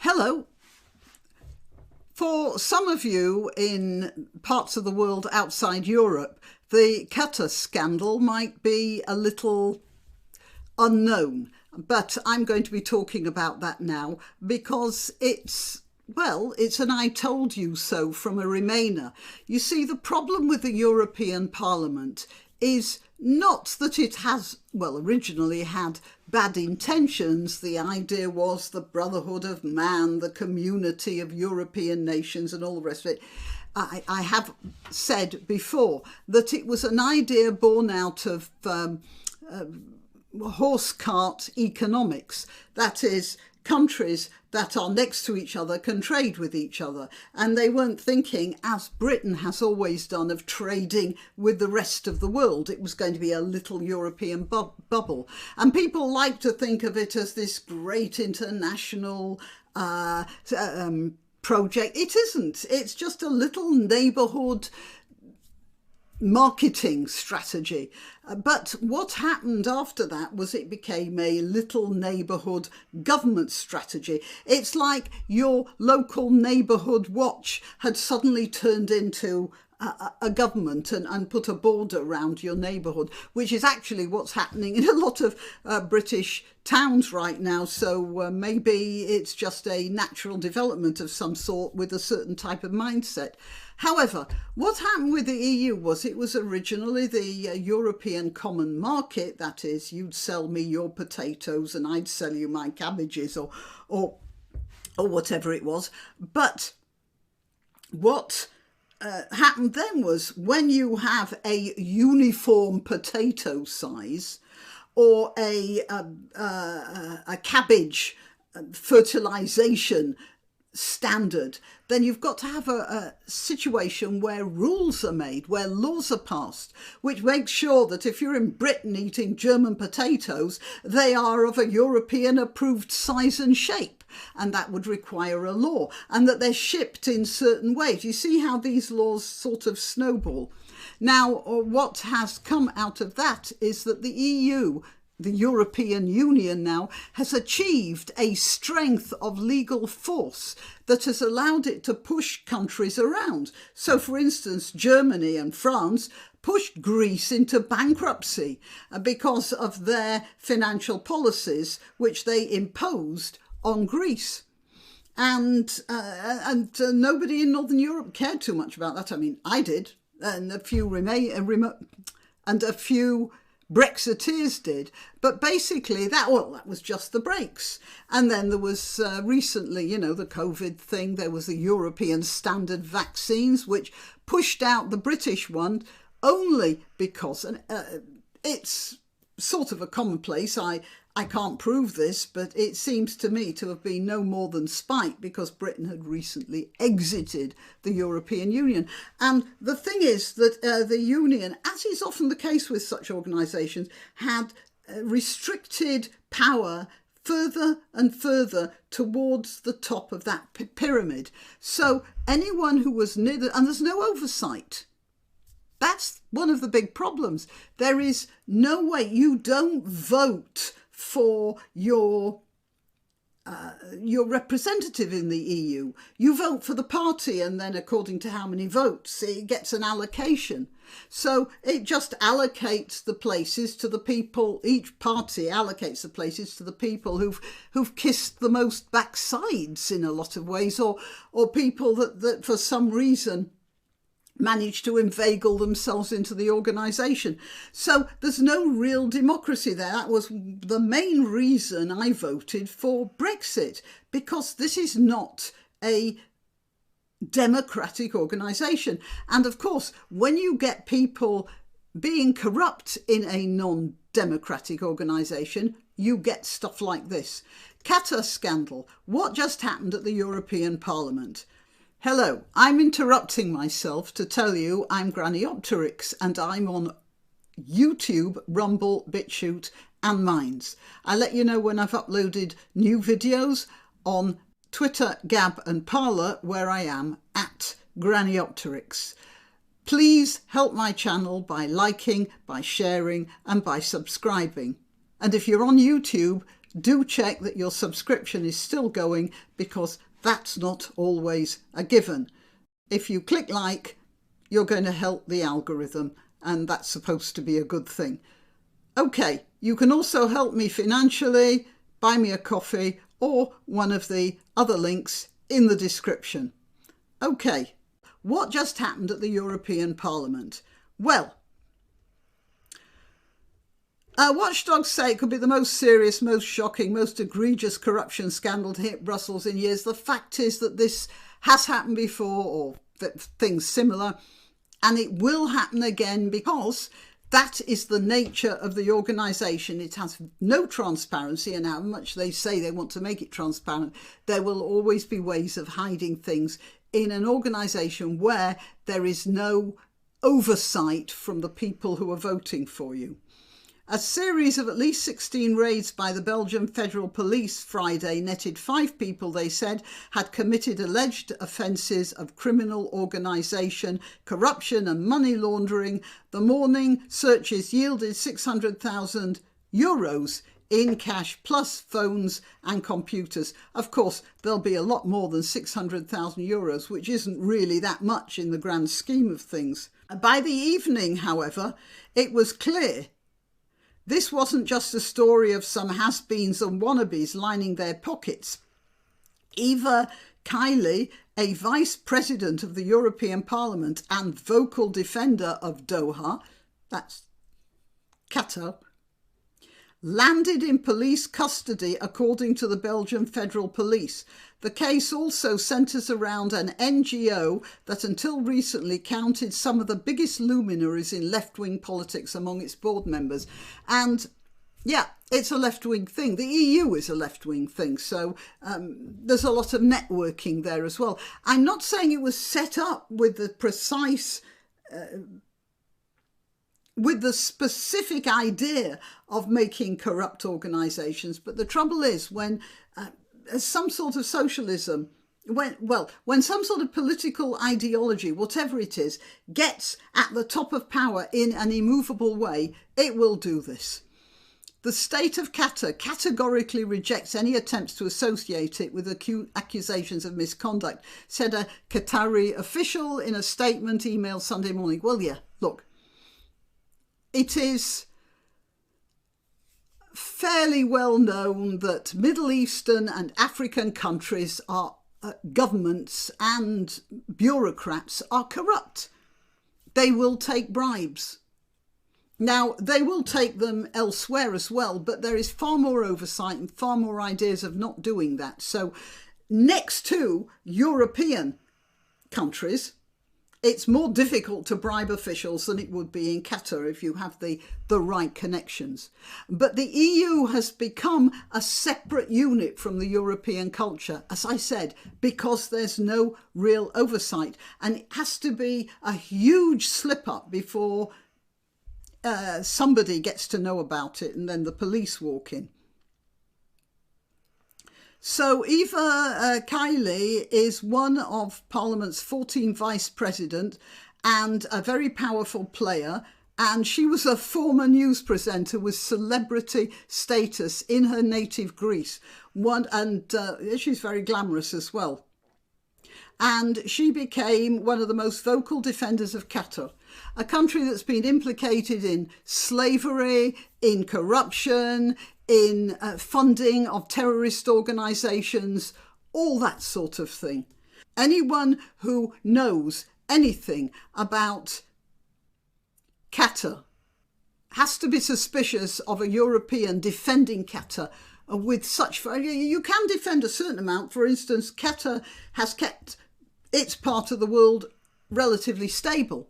Hello. For some of you in parts of the world outside Europe, the Qatar scandal might be a little unknown, but I'm going to be talking about that now because it's an I told you so from a Remainer. You see, the problem with the European Parliament is not that it has, originally had bad intentions. The idea was the brotherhood of man, the community of European nations and all the rest of it. I have said before that it was an idea born out of horse cart economics. That is, countries that are next to each other can trade with each other. And they weren't thinking, as Britain has always done, of trading with the rest of the world. It was going to be a little European bubble. And people like to think of it as this great international project. It isn't. It's just a little neighbourhood marketing strategy. But what happened after that was it became a little neighbourhood government strategy. It's like your local neighbourhood watch had suddenly turned into a government and put a border around your neighbourhood, which is actually what's happening in a lot of British towns right now. So maybe it's just a natural development of some sort with a certain type of mindset. However, what happened with the EU was it was originally the European Common Market. That is, you'd sell me your potatoes and I'd sell you my cabbages or whatever it was. But what happened then was when you have a uniform potato size or a cabbage fertilization standard, then you've got to have a situation where rules are made, where laws are passed, which makes sure that if you're in Britain eating German potatoes, they are of a European approved size and shape. And that would require a law, and that they're shipped in certain ways. You see how these laws sort of snowball. Now, what has come out of that is that the EU, the European Union now, has achieved a strength of legal force that has allowed it to push countries around. So, for instance, Germany and France pushed Greece into bankruptcy because of their financial policies, which they imposed on Greece. And nobody in Northern Europe cared too much about that. I mean, I did, and a few Brexiteers did, but basically that was just the breaks. And then there was recently, the COVID thing. There was the European standard vaccines, which pushed out the British one only because it's sort of a commonplace. I can't prove this, but it seems to me to have been no more than spite because Britain had recently exited the European Union. And the thing is that the Union, as is often the case with such organisations, had restricted power further and further towards the top of that pyramid. So anyone who was near and there's no oversight. That's one of the big problems. There is no way. You don't vote for your representative in the EU. You vote for the party, and then according to how many votes, it gets an allocation. So it just allocates the places to the people. Each party allocates the places to the people who've kissed the most backsides in a lot of ways, or people that for some reason managed to inveigle themselves into the organisation. So there's no real democracy there. That was the main reason I voted for Brexit, because this is not a democratic organisation. And of course, when you get people being corrupt in a non-democratic organisation, you get stuff like this. Qatar scandal. What just happened at the European Parliament? Hello, I'm interrupting myself to tell you I'm Granniopteryx and I'm on YouTube, Rumble, BitChute and Minds. I let you know when I've uploaded new videos on Twitter, Gab and Parler, where I am at Granniopteryx. Please help my channel by liking, by sharing and by subscribing. And if you're on YouTube, do check that your subscription is still going, because that's not always a given. If you click like, you're going to help the algorithm, and that's supposed to be a good thing. Okay, you can also help me financially, buy me a coffee, or one of the other links in the description. Okay, what just happened at the European Parliament? Well, watchdogs say it could be the most serious, most shocking, most egregious corruption scandal to hit Brussels in years. The fact is that this has happened before, or things similar, and it will happen again, because that is the nature of the organisation. It has no transparency, and how much they say they want to make it transparent, there will always be ways of hiding things in an organisation where there is no oversight from the people who are voting for you. A series of at least 16 raids by the Belgian Federal Police Friday netted 5 people, they said, had committed alleged offences of criminal organisation, corruption and money laundering. The morning searches yielded €600,000 in cash, plus phones and computers. Of course, there'll be a lot more than €600,000, which isn't really that much in the grand scheme of things. By the evening, however, it was clear this wasn't just a story of some has-beens and wannabes lining their pockets. Eva Kaili, a vice president of the European Parliament and vocal defender of Doha, that's Qatar, landed in police custody, according to the Belgian Federal Police. The case also centres around an NGO that until recently counted some of the biggest luminaries in left-wing politics among its board members. And yeah, it's a left-wing thing. The EU is a left-wing thing, so there's a lot of networking there as well. I'm not saying it was set up with the precise with the specific idea of making corrupt organisations. But the trouble is, when some sort of socialism, when some sort of political ideology, whatever it is, gets at the top of power in an immovable way, it will do this. The state of Qatar categorically rejects any attempts to associate it with accusations of misconduct, said a Qatari official in a statement emailed Sunday morning. Well, yeah, look, it is fairly well known that Middle Eastern and African countries are governments and bureaucrats are corrupt. They will take bribes. Now, they will take them elsewhere as well, but there is far more oversight and far more ideas of not doing that. So next to European countries, it's more difficult to bribe officials than it would be in Qatar if you have the right connections. But the EU has become a separate unit from the European culture, as I said, because there's no real oversight. And it has to be a huge slip-up before somebody gets to know about it and then the police walk in. So Eva Kaili is one of Parliament's 14 vice president and a very powerful player. And she was a former news presenter with celebrity status in her native Greece. She's very glamorous as well. And she became one of the most vocal defenders of Qatar, a country that's been implicated in slavery, in corruption, in funding of terrorist organisations, all that sort of thing. Anyone who knows anything about Qatar has to be suspicious of a European defending Qatar with such... You can defend a certain amount. For instance, Qatar has kept its part of the world relatively stable.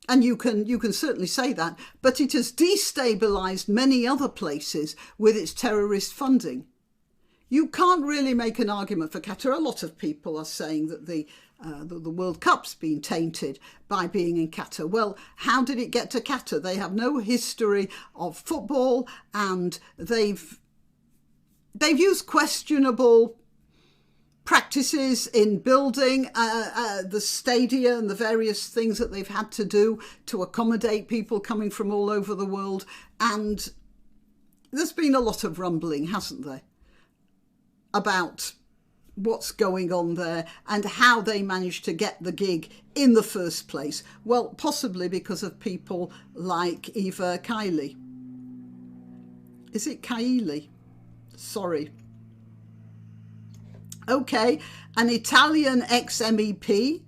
And you can certainly say that, but it has destabilised many other places with its terrorist funding. You can't really make an argument for Qatar. A lot of people are saying that the World Cup's been tainted by being in Qatar. Well, how did it get to Qatar? They have no history of football, and they've used questionable practices in building the stadia and the various things that they've had to do to accommodate people coming from all over the world. And there's been a lot of rumbling, hasn't there, about what's going on there and how they managed to get the gig in the first place. Well, possibly because of people like Eva Kaili. Is it Kaili? Sorry. Okay, an Italian ex-MEP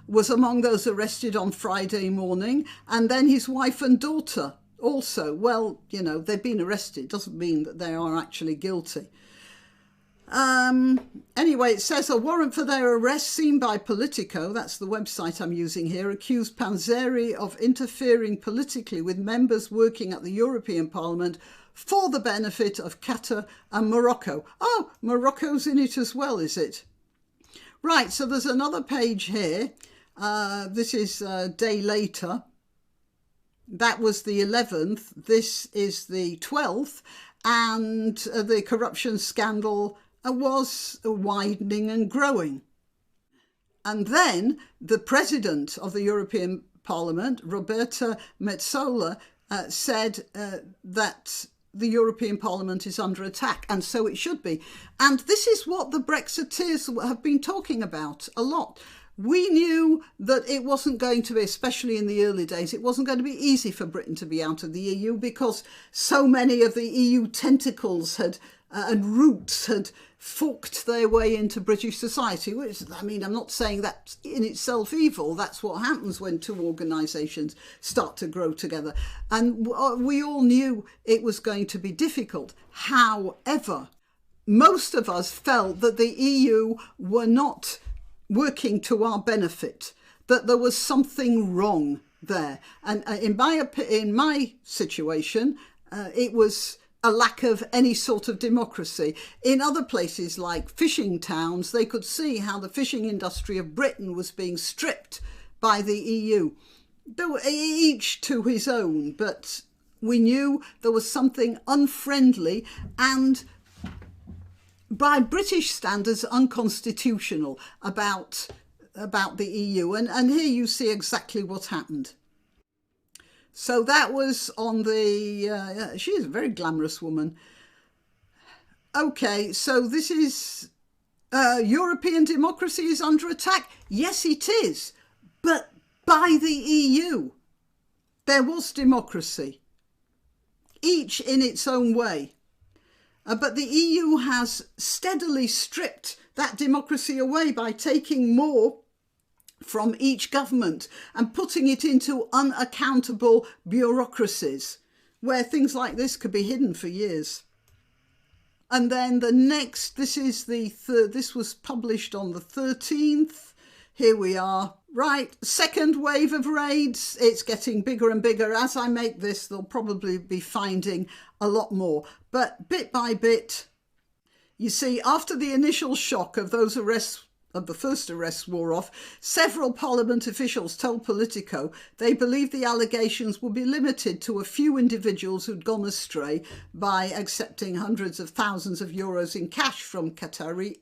was among those arrested on Friday morning, and then his wife and daughter also. Well, you know, they've been arrested. Doesn't mean that they are actually guilty. Anyway, it says a warrant for their arrest seen by Politico, that's the website I'm using here, accused Panzeri of interfering politically with members working at the European Parliament for the benefit of Qatar and Morocco. Oh, Morocco's in it as well, is it? Right, so there's another page here. This is a day later. That was the 11th. This is the 12th. And the corruption scandal was widening and growing. And then the president of the European Parliament, Roberta Metsola, said that the European Parliament is under attack, and so it should be. And this is what the Brexiteers have been talking about a lot. We knew that it wasn't going to be, especially in the early days, it wasn't going to be easy for Britain to be out of the EU because so many of the EU tentacles had and roots had forked their way into British society, which, I mean, I'm not saying that's in itself evil. That's what happens when two organisations start to grow together. And we all knew it was going to be difficult. However, most of us felt that the EU were not working to our benefit, that there was something wrong there. And in my situation, it was a lack of any sort of democracy. In other places like fishing towns, they could see how the fishing industry of Britain was being stripped by the EU. They were each to his own, but we knew there was something unfriendly and, by British standards, unconstitutional about the EU. And here you see exactly what happened. So that was on the, she is a very glamorous woman. Okay, so this is, European democracy is under attack. Yes, it is, but by the EU. There was democracy, each in its own way. But the EU has steadily stripped that democracy away by taking more from each government and putting it into unaccountable bureaucracies where things like this could be hidden for years. And then the next, this is the third, this was published on the 13th. Here we are. Right, second wave of raids. It's getting bigger and bigger. As I make this, they'll probably be finding a lot more. But bit by bit, you see, after the initial shock of those arrests, of the first arrests wore off, several Parliament officials told Politico they believed the allegations would be limited to a few individuals who'd gone astray by accepting hundreds of thousands of euros in cash from Qatari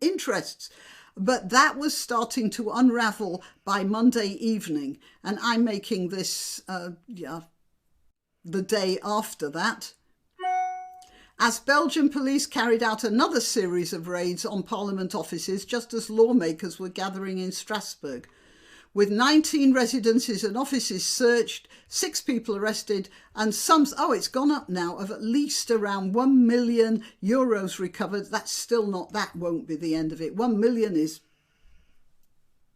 interests. But that was starting to unravel by Monday evening, and I'm making this the day after that, as Belgian police carried out another series of raids on Parliament offices just as lawmakers were gathering in Strasbourg. With 19 residences and offices searched, 6 people arrested, and it's gone up now, of at least around 1 million euros recovered. That's still not, that won't be the end of it. 1 million is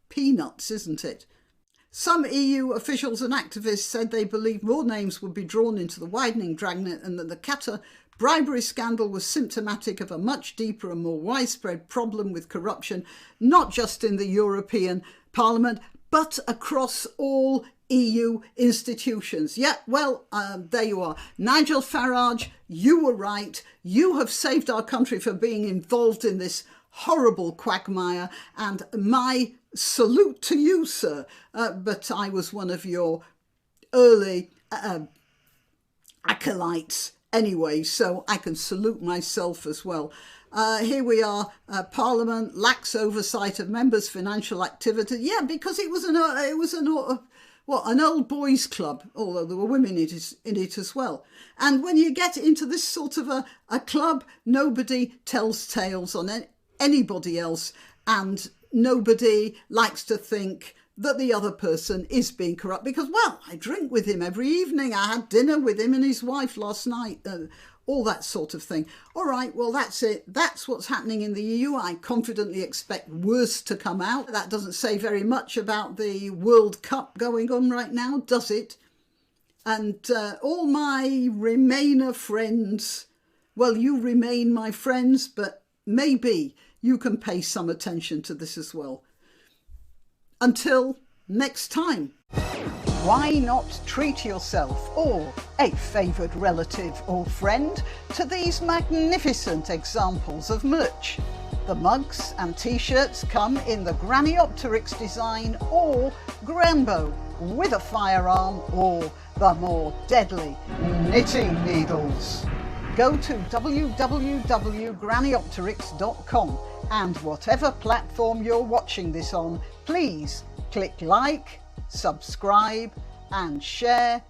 peanuts, isn't it? Some EU officials and activists said they believed more names would be drawn into the widening dragnet and that the Qatar bribery scandal was symptomatic of a much deeper and more widespread problem with corruption, not just in the European Parliament, but across all EU institutions. Yeah, well, there you are. Nigel Farage, you were right. You have saved our country from being involved in this horrible quagmire, and my salute to you, sir. But I was one of your early acolytes anyway, so I can salute myself as well. Here we are. Parliament lacks oversight of members' financial activity. Yeah, because it was What, an old boys club, although there were women in it as well. And when you get into this sort of a club, nobody tells tales on anybody else, and nobody likes to think that the other person is being corrupt because, well, I drink with him every evening. I had dinner with him and his wife last night. All that sort of thing. All right, well, that's it. That's what's happening in the EU. I confidently expect worse to come out. That doesn't say very much about the World Cup going on right now, does it? And all my Remainer friends, well, you remain my friends, but maybe you can pay some attention to this as well. Until next time. Why not treat yourself or a favoured relative or friend to these magnificent examples of merch? The mugs and t-shirts come in the granniopteryx design or Granbo with a firearm or the more deadly knitting needles. Go to www.granniopteryx.com and whatever platform you're watching this on, please click like, subscribe and share.